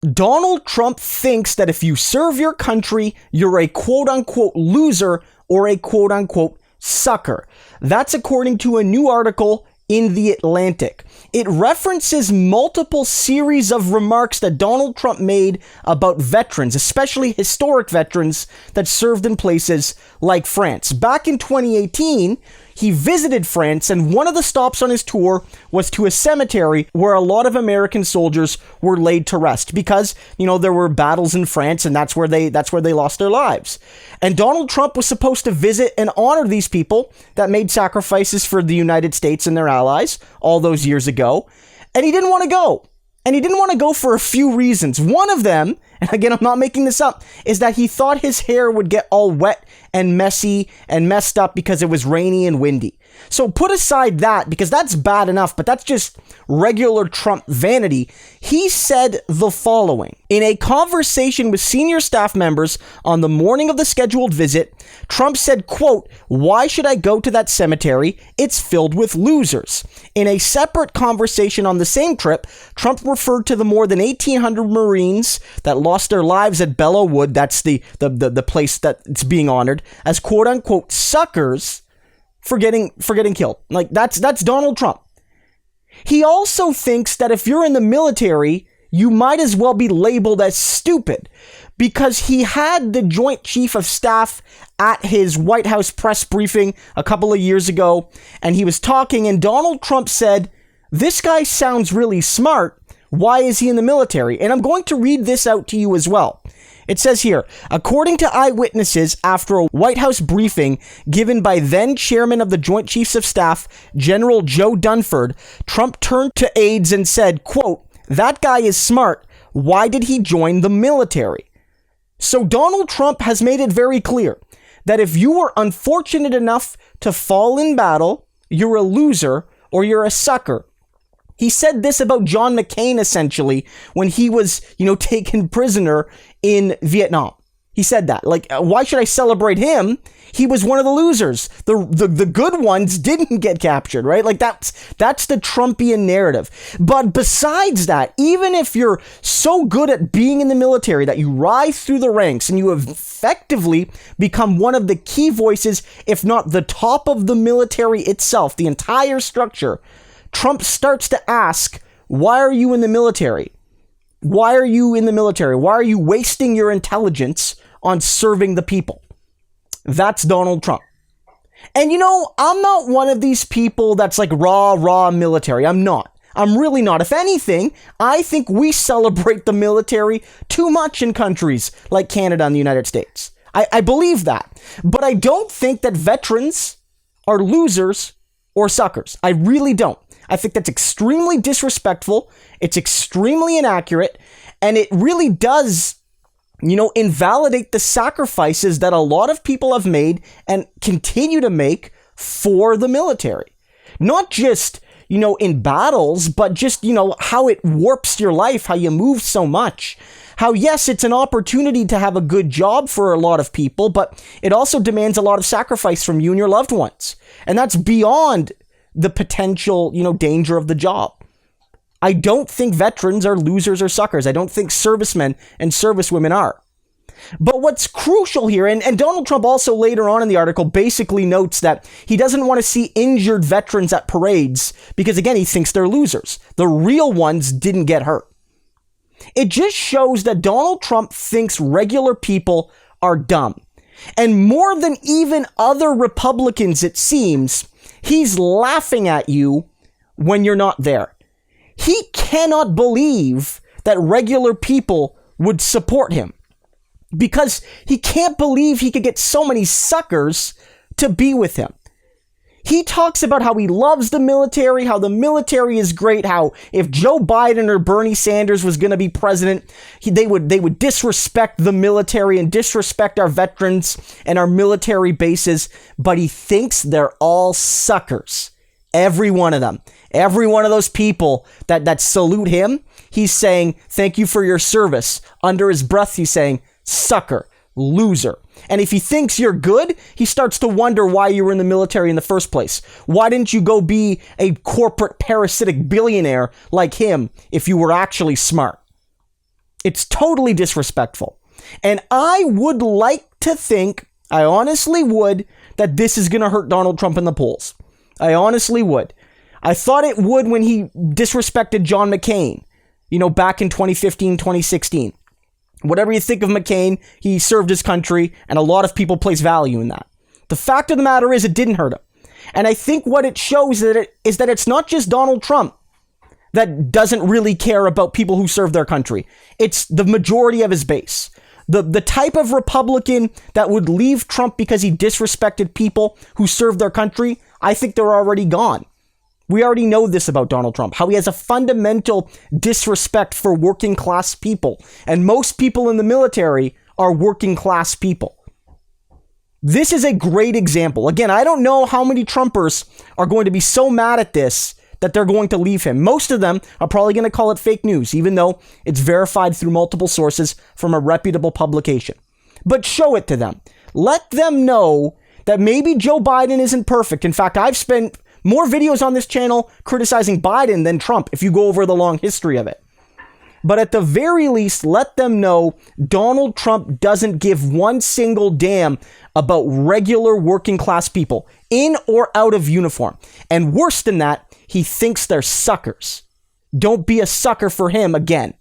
Donald Trump thinks that if you serve your country, you're a quote-unquote loser or a quote-unquote sucker. That's according to a new article in The Atlantic. It references multiple series of remarks that Donald Trump made about veterans, especially historic veterans that served in places like France. Back in 2018, he visited France, and one of the stops on his tour was to a cemetery where a lot of American soldiers were laid to rest because, there were battles in France, and that's where they lost their lives. And Donald Trump was supposed to visit and honor these people that made sacrifices for the United States and their allies all those years ago. And he didn't want to go. And he didn't want to go for a few reasons. One of them, and again, I'm not making this up, is that he thought his hair would get all wet and messy and messed up because it was rainy and windy. So put aside that, because that's bad enough, but that's just regular Trump vanity. He said the following. In a conversation with senior staff members on the morning of the scheduled visit, Trump said, quote, "Why should I go to that cemetery? It's filled with losers." In a separate conversation on the same trip, Trump referred to the more than 1,800 Marines that lost their lives at Belleau Wood, that's the place that it's being honored, as quote unquote suckers for getting killed. Like that's Donald Trump. He also thinks that if you're in the military, you might as well be labeled as stupid, because he had the Joint Chief of Staff at his White House press briefing a couple of years ago, and he was talking, and Donald Trump said, "This guy sounds really smart. Why is he in the military?" And I'm going to read this out to you as well. It says here, according to eyewitnesses, after a White House briefing given by then Chairman of the Joint Chiefs of Staff, General Joe Dunford, Trump turned to aides and said, quote, "That guy is smart. Why did he join the military?" So Donald Trump has made it very clear that if you were unfortunate enough to fall in battle, you're a loser or you're a sucker. He said this about John McCain, essentially, when he was, taken prisoner in Vietnam. He said that. Why should I celebrate him? He was one of the losers. The good ones didn't get captured, right? That's the Trumpian narrative. But besides that, even if you're so good at being in the military that you rise through the ranks and you have effectively become one of the key voices, if not the top of the military itself, the entire structure, Trump starts to ask, why are you in the military? Why are you in the military? Why are you wasting your intelligence on serving the people? That's Donald Trump. And I'm not one of these people that's like raw military. I'm not. I'm really not. If anything, I think we celebrate the military too much in countries like Canada and the United States. I believe that. But I don't think that veterans are losers or suckers. I really don't. I think that's extremely disrespectful. It's extremely inaccurate. And it really does, invalidate the sacrifices that a lot of people have made and continue to make for the military. Not just, in battles, but just, how it warps your life, how you move so much. How, yes, it's an opportunity to have a good job for a lot of people, but it also demands a lot of sacrifice from you and your loved ones. And that's beyond the potential, danger of the job. I don't think veterans are losers or suckers. I don't think servicemen and servicewomen are. But what's crucial here, and Donald Trump also later on in the article basically notes that he doesn't want to see injured veterans at parades because, again, he thinks they're losers. The real ones didn't get hurt. It just shows that Donald Trump thinks regular people are dumb. And more than even other Republicans, it seems, he's laughing at you when you're not there. He cannot believe that regular people would support him because he can't believe he could get so many suckers to be with him. He talks about how he loves the military, how the military is great, how if Joe Biden or Bernie Sanders was going to be president, they would disrespect the military and disrespect our veterans and our military bases, but he thinks they're all suckers. Every one of them. Every one of those people that salute him, he's saying, thank you for your service. Under his breath, he's saying, sucker, loser. And if he thinks you're good, he starts to wonder why you were in the military in the first place. Why didn't you go be a corporate parasitic billionaire like him if you were actually smart? It's totally disrespectful. And I would like to think, I honestly would, that this is going to hurt Donald Trump in the polls. I honestly would. I thought it would when he disrespected John McCain, back in 2015, 2016. Whatever you think of McCain, he served his country, and a lot of people place value in that. The fact of the matter is, it didn't hurt him. And I think what it shows is that it's not just Donald Trump that doesn't really care about people who serve their country. It's the majority of his base. The type of Republican that would leave Trump because he disrespected people who serve their country, I think they're already gone. We already know this about Donald Trump, how he has a fundamental disrespect for working class people. And most people in the military are working class people. This is a great example. Again, I don't know how many Trumpers are going to be so mad at this that they're going to leave him. Most of them are probably going to call it fake news, even though it's verified through multiple sources from a reputable publication. But show it to them. Let them know that maybe Joe Biden isn't perfect. In fact, I've spent more videos on this channel criticizing Biden than Trump, if you go over the long history of it. But at the very least, let them know Donald Trump doesn't give one single damn about regular working class people, in or out of uniform. And worse than that, he thinks they're suckers. Don't be a sucker for him again.